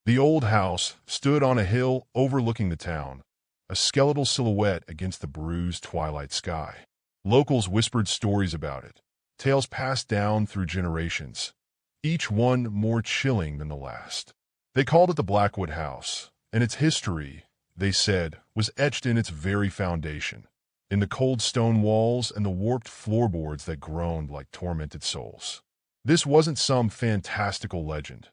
The old house stood on a hill overlooking the town, a skeletal silhouette against the bruised twilight sky. Locals whispered stories about it, tales passed down through generations, each one more chilling than the last. They called it the Blackwood House, and its history, they said, was etched in its very foundation, in the cold stone walls and the warped floorboards that groaned like tormented souls. This wasn't some fantastical legend.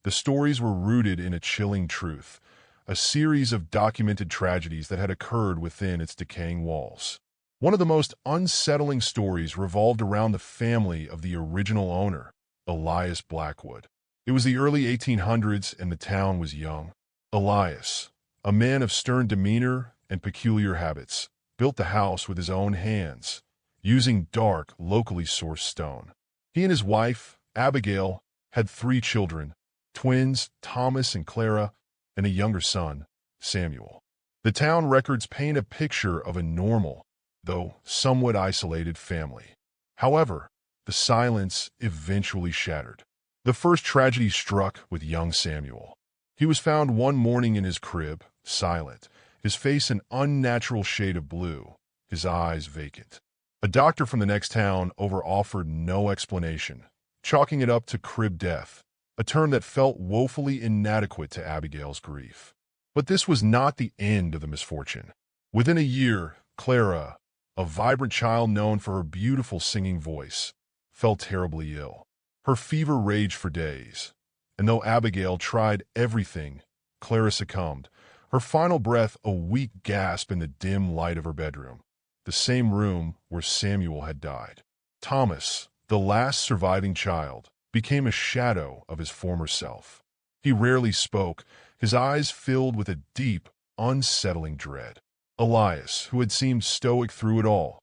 The stories were rooted in a chilling truth, a series of documented tragedies that had occurred within its decaying walls. One of the most unsettling stories revolved around the family of the original owner, Elias Blackwood. It was the early 1800s and the town was young. Elias, a man of stern demeanor and peculiar habits, built the house with his own hands, using dark, locally sourced stone. He and his wife, Abigail, had 3 children, twins Thomas and Clara, and a younger son, Samuel. The town records paint a picture of a normal, though somewhat isolated family. However, the silence eventually shattered. The first tragedy struck with young Samuel. He was found one morning in his crib, silent, his face an unnatural shade of blue, his eyes vacant. A doctor from the next town over offered no explanation, chalking it up to crib death, a term that felt woefully inadequate to Abigail's grief. But this was not the end of the misfortune. Within a year, Clara, a vibrant child known for her beautiful singing voice, fell terribly ill. Her fever raged for days, and though Abigail tried everything, Clara succumbed, her final breath a weak gasp in the dim light of her bedroom, the same room where Samuel had died. Thomas, the last surviving child, became a shadow of his former self. He rarely spoke, his eyes filled with a deep, unsettling dread. Elias, who had seemed stoic through it all,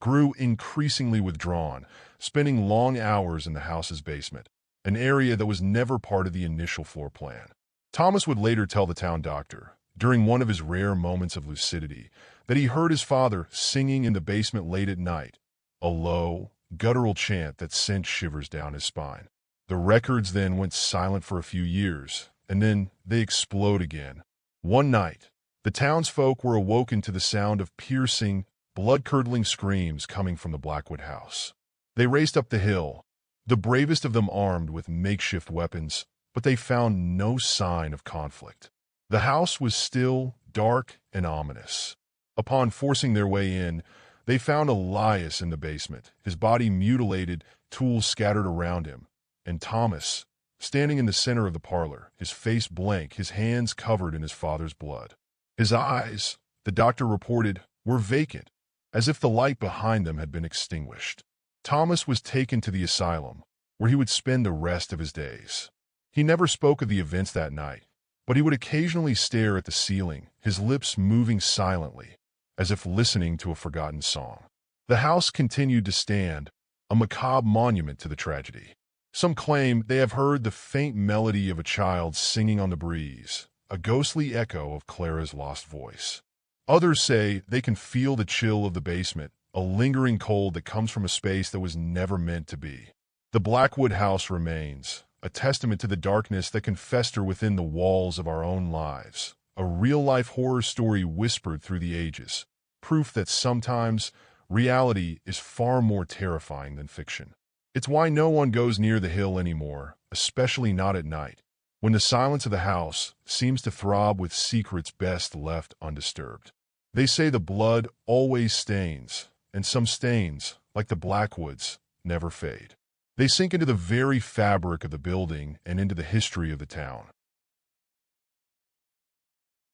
grew increasingly withdrawn, spending long hours in the house's basement, an area that was never part of the initial floor plan. Thomas would later tell the town doctor, during one of his rare moments of lucidity, that he heard his father singing in the basement late at night, a low, guttural chant that sent shivers down his spine. The records then went silent for a few years, and then they explode again. One night, the townsfolk were awoken to the sound of piercing, blood-curdling screams coming from the Blackwood house. They raced up the hill, the bravest of them armed with makeshift weapons, but they found no sign of conflict. The house was still, dark, and ominous. Upon forcing their way in, they found Elias in the basement, his body mutilated, tools scattered around him, and Thomas, standing in the center of the parlor, his face blank, his hands covered in his father's blood. His eyes, the doctor reported, were vacant, as if the light behind them had been extinguished. Thomas was taken to the asylum, where he would spend the rest of his days. He never spoke of the events that night, but he would occasionally stare at the ceiling, his lips moving silently, as if listening to a forgotten song. The house continued to stand, a macabre monument to the tragedy. Some claim they have heard the faint melody of a child singing on the breeze, a ghostly echo of Clara's lost voice. Others say they can feel the chill of the basement, a lingering cold that comes from a space that was never meant to be. The Blackwood house remains, a testament to the darkness that can fester within the walls of our own lives, a real-life horror story whispered through the ages, proof that sometimes reality is far more terrifying than fiction. It's why no one goes near the hill anymore, especially not at night, when the silence of the house seems to throb with secrets best left undisturbed. They say the blood always stains, and some stains, like the Blackwoods, never fade. They sink into the very fabric of the building and into the history of the town.